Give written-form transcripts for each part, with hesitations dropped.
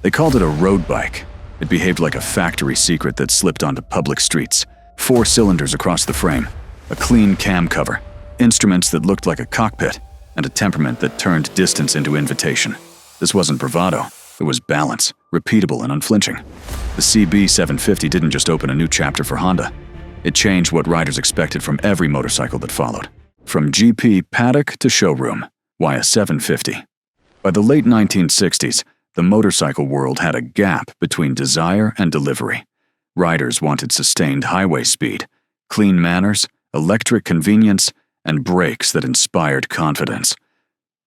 They called it a road bike. It behaved like a factory secret that slipped onto public streets. 4 cylinders across the frame, a clean cam cover, instruments that looked like a cockpit, and a temperament that turned distance into invitation. This wasn't bravado. It was balance, repeatable and unflinching. The CB750 didn't just open a new chapter for Honda. It changed what riders expected from every motorcycle that followed. From GP paddock to showroom, why a 750? By the late 1960s, the motorcycle world had a gap between desire and delivery. Riders wanted sustained highway speed, clean manners, electric convenience, and brakes that inspired confidence.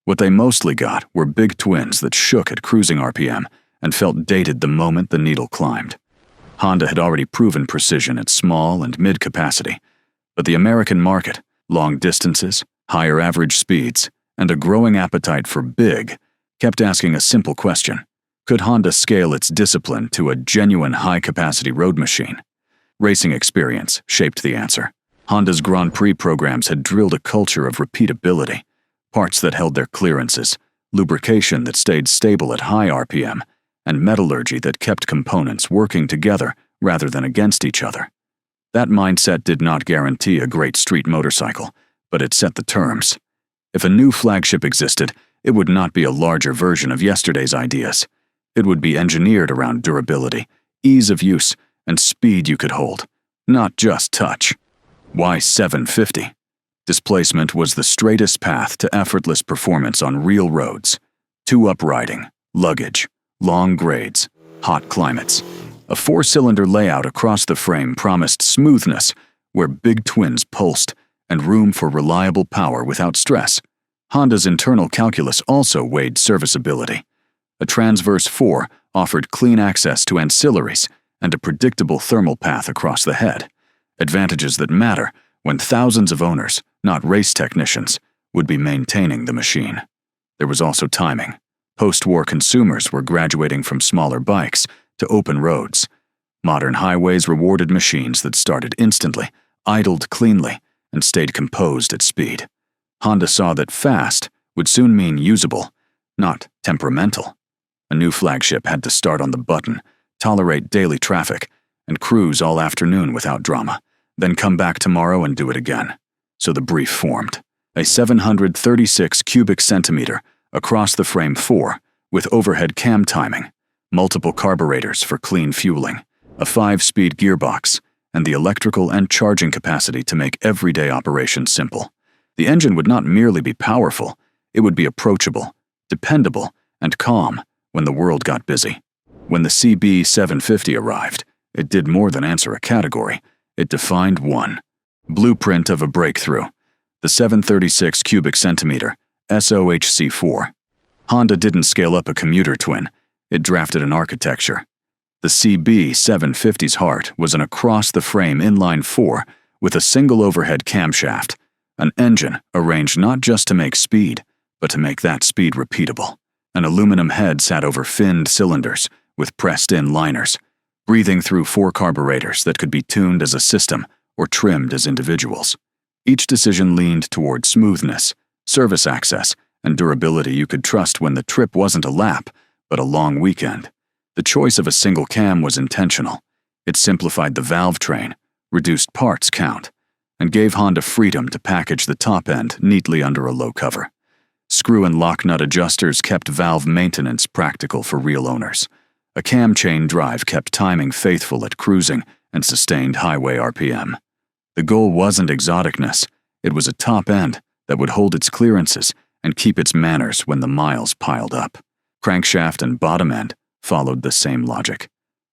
What they mostly got were big twins that shook at cruising RPM and felt dated the moment the needle climbed. Honda had already proven precision at small and mid-capacity, but the American market, long distances, higher average speeds, and a growing appetite for big, kept asking a simple question. Could Honda scale its discipline to a genuine high-capacity road machine? Racing experience shaped the answer. Honda's Grand Prix programs had drilled a culture of repeatability, parts that held their clearances, lubrication that stayed stable at high RPM, and metallurgy that kept components working together rather than against each other. That mindset did not guarantee a great street motorcycle, but it set the terms. If a new flagship existed, it would not be a larger version of yesterday's ideas. It would be engineered around durability, ease of use, and speed you could hold, not just touch. Why 750? Displacement was the straightest path to effortless performance on real roads. 2-up riding, luggage, long grades, hot climates. A 4-cylinder layout across the frame promised smoothness, where big twins pulsed, and room for reliable power without stress. Honda's internal calculus also weighed serviceability. A transverse 4 offered clean access to ancillaries and a predictable thermal path across the head, advantages that matter when thousands of owners, not race technicians, would be maintaining the machine. There was also timing. Post-war consumers were graduating from smaller bikes to open roads. Modern highways rewarded machines that started instantly, idled cleanly, and stayed composed at speed. Honda saw that fast would soon mean usable, not temperamental. A new flagship had to start on the button, tolerate daily traffic, and cruise all afternoon without drama, then come back tomorrow and do it again. So the brief formed. A 736 cubic centimeter across-the-frame 4 with overhead cam timing, multiple carburetors for clean fueling, a 5-speed gearbox, and the electrical and charging capacity to make everyday operations simple. The engine would not merely be powerful, it would be approachable, dependable, and calm when the world got busy. When the CB750 arrived, it did more than answer a category. It defined one. Blueprint of a breakthrough. The 736 cubic centimeter SOHC 4. Honda didn't scale up a commuter twin. It drafted an architecture. The CB750's heart was an across-the-frame inline-four with a single overhead camshaft, an engine arranged not just to make speed, but to make that speed repeatable. An aluminum head sat over finned cylinders with pressed-in liners, breathing through 4 carburetors that could be tuned as a system or trimmed as individuals. Each decision leaned toward smoothness, service access, and durability you could trust when the trip wasn't a lap, but a long weekend. The choice of a single cam was intentional. It simplified the valve train, reduced parts count, and gave Honda freedom to package the top end neatly under a low cover. Screw and lock nut adjusters kept valve maintenance practical for real owners. A cam chain drive kept timing faithful at cruising and sustained highway RPM. The goal wasn't exoticness, it was a top end that would hold its clearances and keep its manners when the miles piled up. Crankshaft and bottom end followed the same logic.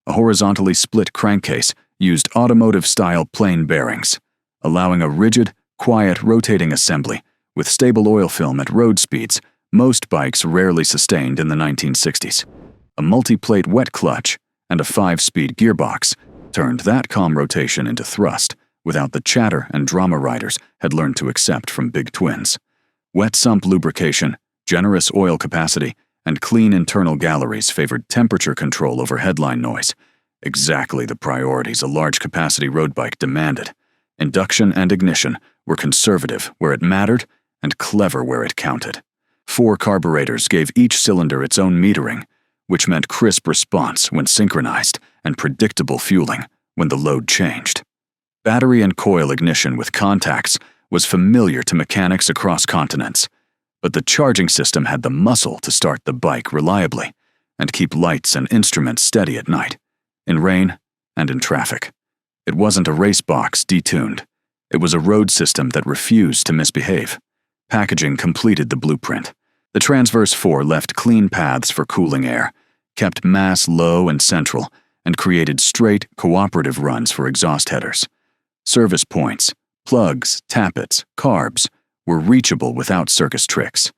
A horizontally split crankcase used automotive-style plain bearings, allowing a rigid, quiet rotating assembly with stable oil film at road speeds most bikes rarely sustained in the 1960s. A multi-plate wet clutch and a 5-speed gearbox turned that calm rotation into thrust without the chatter and drama riders had learned to accept from big twins. Wet sump lubrication, generous oil capacity, and clean internal galleries favored temperature control over headline noise, exactly the priorities a large-capacity road bike demanded. Induction and ignition were conservative where it mattered and clever where it counted. 4 carburetors gave each cylinder its own metering, which meant crisp response when synchronized and predictable fueling when the load changed. Battery and coil ignition with contacts was familiar to mechanics across continents, but the charging system had the muscle to start the bike reliably and keep lights and instruments steady at night, in rain and in traffic. It wasn't a race box detuned. It was a road system that refused to misbehave. Packaging completed the blueprint. The Transverse 4 left clean paths for cooling air, kept mass low and central, and created straight, cooperative runs for exhaust headers. Service points, plugs, tappets, carbs were reachable without circus tricks.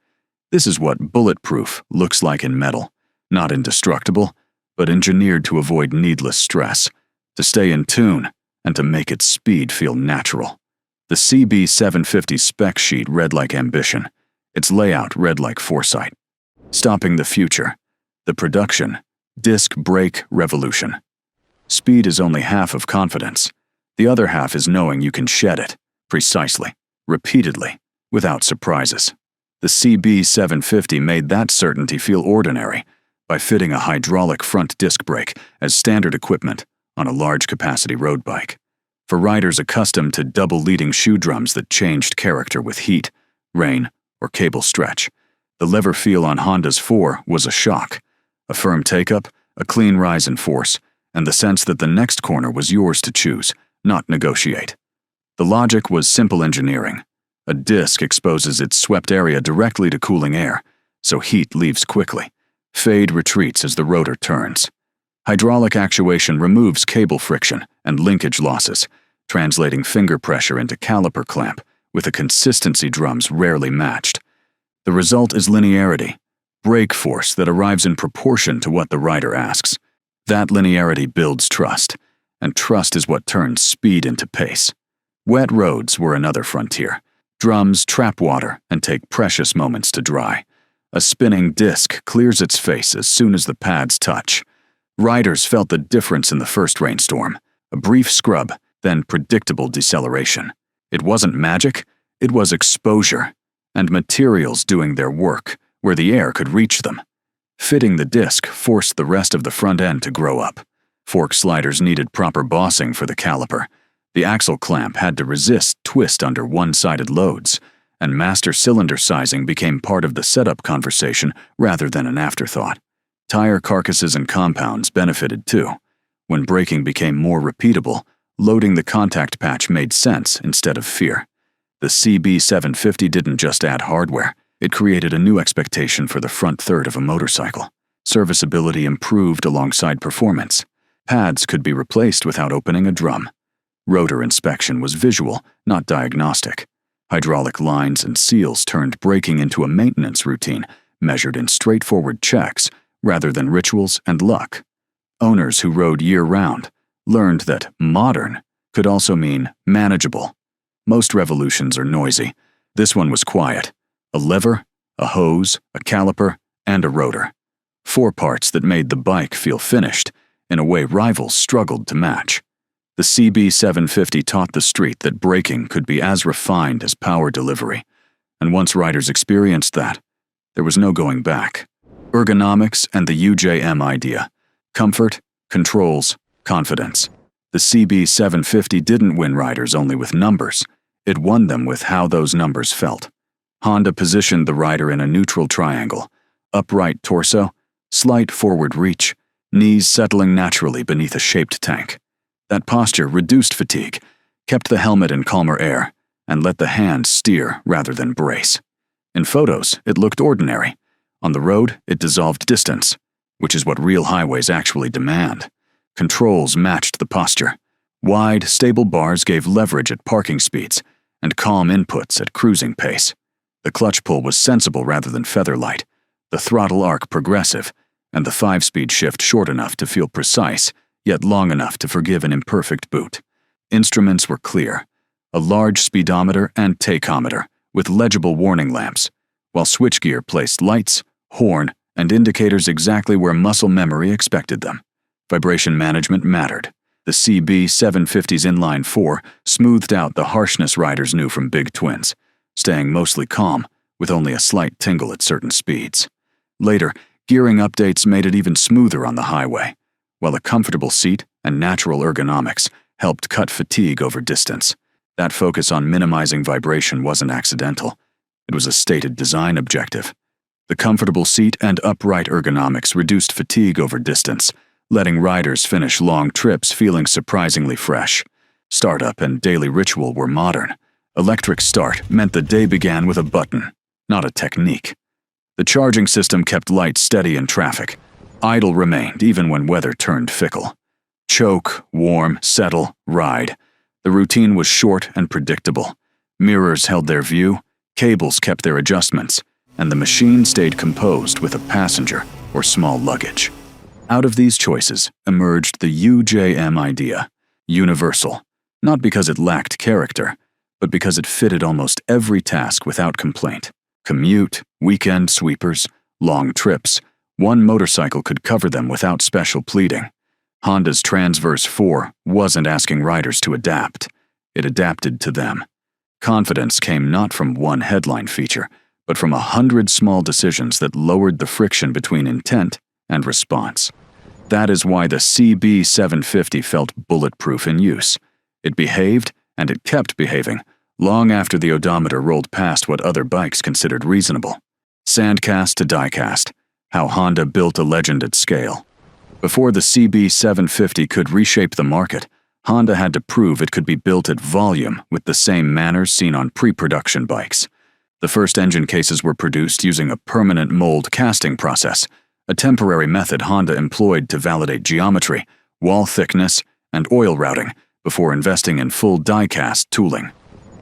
This is what bulletproof looks like in metal, not indestructible, but engineered to avoid needless stress, to stay in tune, and to make its speed feel natural. The CB750 spec sheet read like ambition. Its layout read like foresight. Stopping the future. The production. Disc brake revolution. Speed is only half of confidence. The other half is knowing you can shed it, precisely, repeatedly, without surprises. The CB750 made that certainty feel ordinary by fitting a hydraulic front disc brake as standard equipment on a large-capacity road bike. For riders accustomed to double-leading shoe drums that changed character with heat, rain, or cable stretch, the lever feel on Honda's 4 was a shock. A firm take-up, a clean rise in force, and the sense that the next corner was yours to choose, not negotiate. The logic was simple engineering. A disc exposes its swept area directly to cooling air, so heat leaves quickly. Fade retreats as the rotor turns. Hydraulic actuation removes cable friction and linkage losses, translating finger pressure into caliper clamp with a consistency drums rarely matched. The result is linearity, brake force that arrives in proportion to what the rider asks. That linearity builds trust, and trust is what turns speed into pace. Wet roads were another frontier. Drums trap water and take precious moments to dry. A spinning disc clears its face as soon as the pads touch. Riders felt the difference in the first rainstorm. A brief scrub, then predictable deceleration. It wasn't magic, it was exposure, and materials doing their work where the air could reach them. Fitting the disc forced the rest of the front end to grow up. Fork sliders needed proper bossing for the caliper. The axle clamp had to resist twist under one-sided loads, and master cylinder sizing became part of the setup conversation rather than an afterthought. Tire carcasses and compounds benefited too. When braking became more repeatable, loading the contact patch made sense instead of fear. The CB750 didn't just add hardware, it created a new expectation for the front third of a motorcycle. Serviceability improved alongside performance. Pads could be replaced without opening a drum. Rotor inspection was visual, not diagnostic. Hydraulic lines and seals turned braking into a maintenance routine, measured in straightforward checks rather than rituals and luck. Owners who rode year-round learned that modern could also mean manageable. Most revolutions are noisy. This one was quiet. A lever, a hose, a caliper, and a rotor. 4 parts that made the bike feel finished in a way rivals struggled to match. The CB750 taught the street that braking could be as refined as power delivery, and once riders experienced that, there was no going back. Ergonomics and the UJM idea. Comfort, controls, confidence. The CB750 didn't win riders only with numbers. It won them with how those numbers felt. Honda positioned the rider in a neutral triangle. Upright torso, slight forward reach, knees settling naturally beneath a shaped tank. That posture reduced fatigue, kept the helmet in calmer air, and let the hands steer rather than brace. In photos, it looked ordinary. On the road, it dissolved distance, which is what real highways actually demand. Controls matched the posture. Wide, stable bars gave leverage at parking speeds, and calm inputs at cruising pace. The clutch pull was sensible rather than feather-light, the throttle arc progressive, and the 5-speed shift short enough to feel precise, yet long enough to forgive an imperfect boot. Instruments were clear, a large speedometer and tachometer with legible warning lamps, while switchgear placed lights, horn, and indicators exactly where muscle memory expected them. Vibration management mattered. The CB750's inline-four smoothed out the harshness riders knew from big twins, staying mostly calm, with only a slight tingle at certain speeds. Later, Gearing updates made it even smoother on the highway, while a comfortable seat and natural ergonomics helped cut fatigue over distance. That focus on minimizing vibration wasn't accidental. It was a stated design objective. The comfortable seat and upright ergonomics reduced fatigue over distance, letting riders finish long trips feeling surprisingly fresh. Startup and daily ritual were modern. Electric start meant the day began with a button, not a technique. The charging system kept lights steady in traffic. Idle remained even when weather turned fickle. Choke, warm, settle, ride. The routine was short and predictable. Mirrors held their view, cables kept their adjustments, and the machine stayed composed with a passenger or small luggage. Out of these choices emerged the UJM idea, universal, not because it lacked character, but because it fitted almost every task without complaint. Commute, weekend sweepers, long trips, one motorcycle could cover them without special pleading. Honda's Transverse 4 wasn't asking riders to adapt. It adapted to them. Confidence came not from one headline feature, but from 100 small decisions that lowered the friction between intent and response. That is why the CB750 felt bulletproof in use. It behaved, and it kept behaving, long after the odometer rolled past what other bikes considered reasonable. Sandcast to diecast, how Honda built a legend at scale. Before the CB750 could reshape the market, Honda had to prove it could be built at volume with the same manners seen on pre-production bikes. The first engine cases were produced using a permanent mold casting process, a temporary method Honda employed to validate geometry, wall thickness, and oil routing before investing in full die-cast tooling.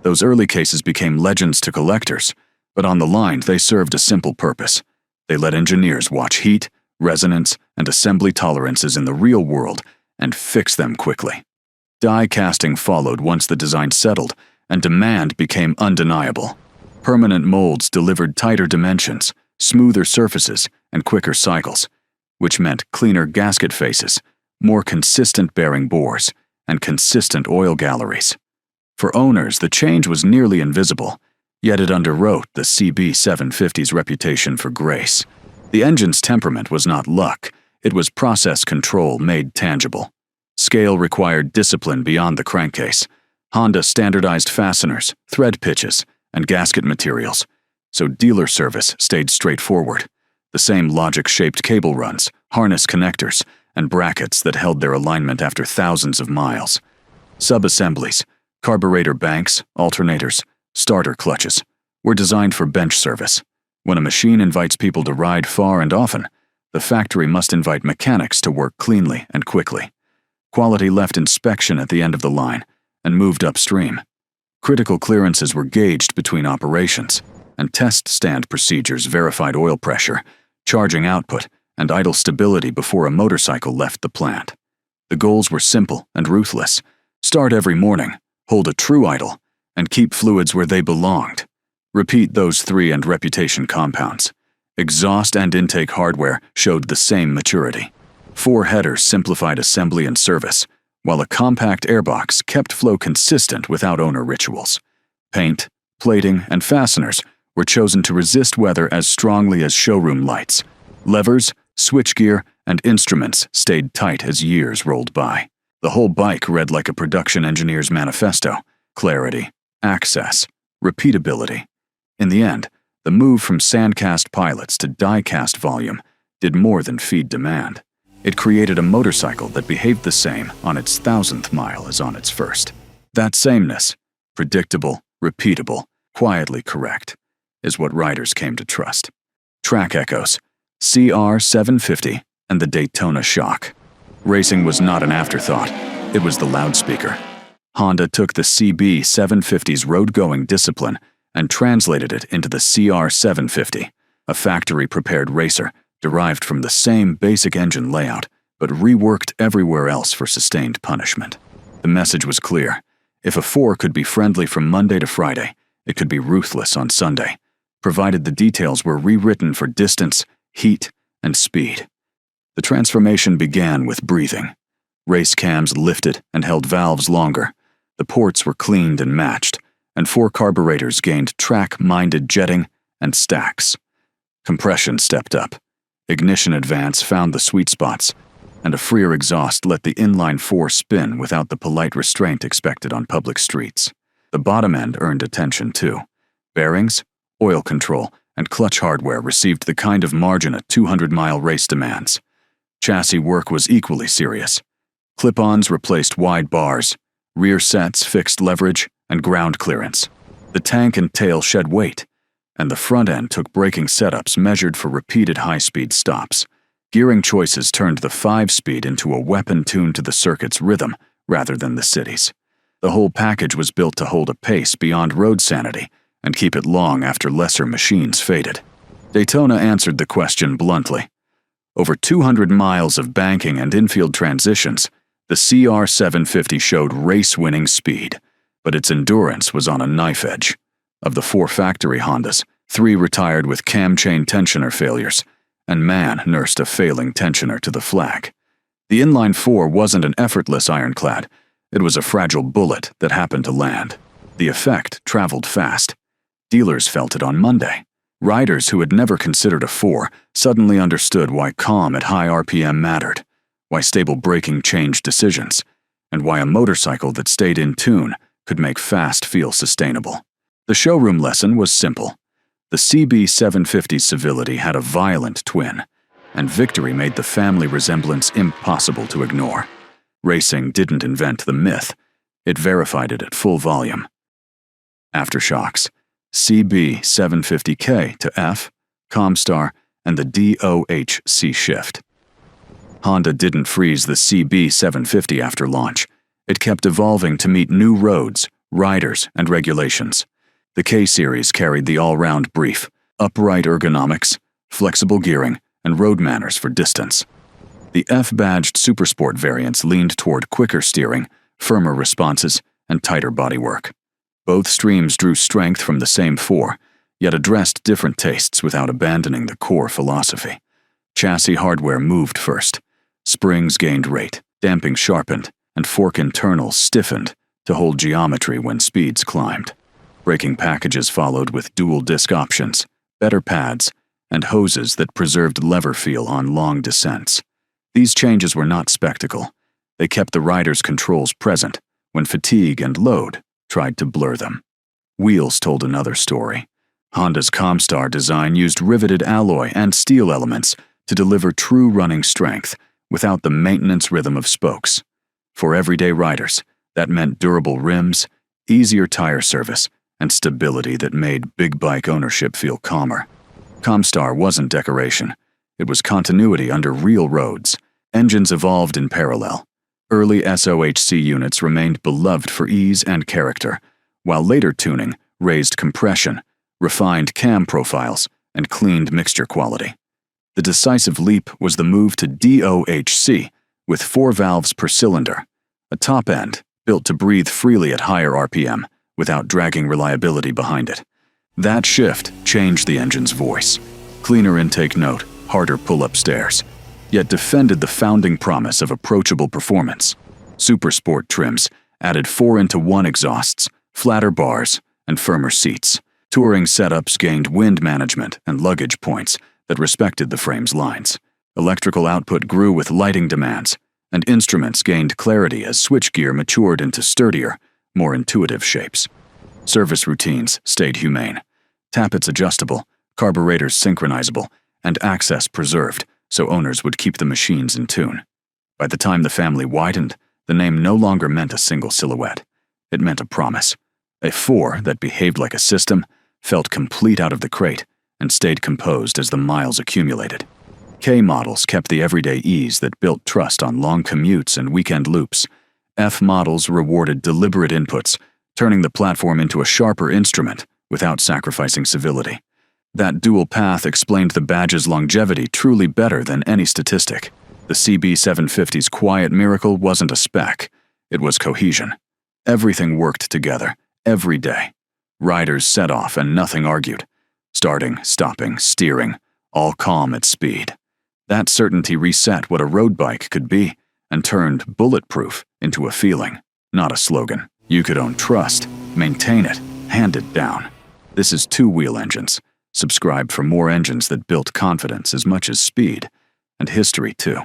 Those early cases became legends to collectors, but on the line they served a simple purpose. They let engineers watch heat, resonance, and assembly tolerances in the real world and fix them quickly. Die casting followed once the design settled, and demand became undeniable. Permanent molds delivered tighter dimensions, smoother surfaces, and quicker cycles, which meant cleaner gasket faces, more consistent bearing bores, and consistent oil galleries. For owners, the change was nearly invisible, yet it underwrote the CB750's reputation for grace. The engine's temperament was not luck, it was process control made tangible. Scale required discipline beyond the crankcase. Honda standardized fasteners, thread pitches, and gasket materials, so dealer service stayed straightforward. The same logic-shaped cable runs, harness connectors, and brackets that held their alignment after thousands of miles. Sub-assemblies, carburetor banks, alternators, starter clutches, were designed for bench service. When a machine invites people to ride far and often, the factory must invite mechanics to work cleanly and quickly. Quality left inspection at the end of the line and moved upstream. Critical clearances were gauged between operations, and test stand procedures verified oil pressure, charging output, and idle stability before a motorcycle left the plant. The goals were simple and ruthless. Start every morning, hold a true idle, and keep fluids where they belonged. Repeat those three and reputation compounds. Exhaust and intake hardware showed the same maturity. 4 headers simplified assembly and service, while a compact airbox kept flow consistent without owner rituals. Paint, plating, and fasteners were chosen to resist weather as strongly as showroom lights. Levers, switchgear, and instruments stayed tight as years rolled by. The whole bike read like a production engineer's manifesto: clarity, access, repeatability. In the end, the move from sandcast pilots to die-cast volume did more than feed demand. It created a motorcycle that behaved the same on its 1,000th mile as on its first. That sameness, predictable, repeatable, quietly correct, is what riders came to trust. Track echoes, CR750, and the Daytona shock. Racing was not an afterthought, it was the loudspeaker. Honda took the CB750's road-going discipline and translated it into the CR750, a factory-prepared racer derived from the same basic engine layout, but reworked everywhere else for sustained punishment. The message was clear. If a 4 could be friendly from Monday to Friday, it could be ruthless on Sunday, provided the details were rewritten for distance, heat, and speed. The transformation began with breathing. Race cams lifted and held valves longer. The ports were cleaned and matched, and 4 carburetors gained track-minded jetting and stacks. Compression stepped up. Ignition advance found the sweet spots, and a freer exhaust let the inline-four spin without the polite restraint expected on public streets. The bottom end earned attention too. Bearings, oil control, and clutch hardware received the kind of margin a 200-mile race demands. Chassis work was equally serious. Clip-ons replaced wide bars, rear sets fixed leverage and ground clearance. The tank and tail shed weight, and the front end took braking setups measured for repeated high-speed stops. Gearing choices turned the 5-speed into a weapon tuned to the circuit's rhythm rather than the city's. The whole package was built to hold a pace beyond road sanity and keep it long after lesser machines faded. Daytona answered the question bluntly. Over 200 miles of banking and infield transitions, the CR750 showed race-winning speed, but its endurance was on a knife edge. Of the 4 factory Hondas, 3 retired with cam chain tensioner failures, and man nursed a failing tensioner to the flag. The inline-four wasn't an effortless ironclad, it was a fragile bullet that happened to land. The effect traveled fast. Dealers felt it on Monday. Riders who had never considered a 4 suddenly understood why calm at high RPM mattered, why stable braking changed decisions, and why a motorcycle that stayed in tune could make fast feel sustainable. The showroom lesson was simple. The CB750's civility had a violent twin, and victory made the family resemblance impossible to ignore. Racing didn't invent the myth, it verified it at full volume. Aftershocks, CB750K to F, Comstar, and the SOHC shift. Honda didn't freeze the CB750 after launch. It kept evolving to meet new roads, riders, and regulations. The K-Series carried the all-round brief: upright ergonomics, flexible gearing, and road manners for distance. The F-badged Supersport variants leaned toward quicker steering, firmer responses, and tighter bodywork. Both streams drew strength from the same 4, yet addressed different tastes without abandoning the core philosophy. Chassis hardware moved first. Springs gained rate, damping sharpened, and fork internals stiffened to hold geometry when speeds climbed. Braking packages followed with dual disc options, better pads, and hoses that preserved lever feel on long descents. These changes were not spectacle. They kept the rider's controls present when fatigue and load tried to blur them. Wheels told another story. Honda's Comstar design used riveted alloy and steel elements to deliver true running strength without the maintenance rhythm of spokes. For everyday riders, that meant durable rims, easier tire service, and stability that made big bike ownership feel calmer. Comstar wasn't decoration. It was continuity under real roads. Engines evolved in parallel. Early SOHC units remained beloved for ease and character, while later tuning raised compression, refined cam profiles, and cleaned mixture quality. The decisive leap was the move to SOHC, with 4 valves per cylinder, a top end built to breathe freely at higher RPM without dragging reliability behind it. That shift changed the engine's voice. Cleaner intake note, harder pull-up stairs, yet defended the founding promise of approachable performance. Supersport trims added 4-into-1 exhausts, flatter bars, and firmer seats. Touring setups gained wind management and luggage points that respected the frame's lines. Electrical output grew with lighting demands, and instruments gained clarity as switchgear matured into sturdier, more intuitive shapes. Service routines stayed humane. Tappets adjustable, carburetors synchronizable, and access preserved so owners would keep the machines in tune. By the time the family widened, the name no longer meant a single silhouette. It meant a promise. A 4 that behaved like a system, felt complete out of the crate, and stayed composed as the miles accumulated. K models kept the everyday ease that built trust on long commutes and weekend loops. F models rewarded deliberate inputs, turning the platform into a sharper instrument without sacrificing civility. That dual path explained the badge's longevity truly better than any statistic. The CB750's quiet miracle wasn't a spec, it was cohesion. Everything worked together, every day. Riders set off and nothing argued. Starting, stopping, steering, all calm at speed. That certainty reset what a road bike could be and turned Bulletproof into a feeling, not a slogan. You could own trust, maintain it, hand it down. This is 2-wheel engines, Subscribe for more engines that built confidence as much as speed, and history too.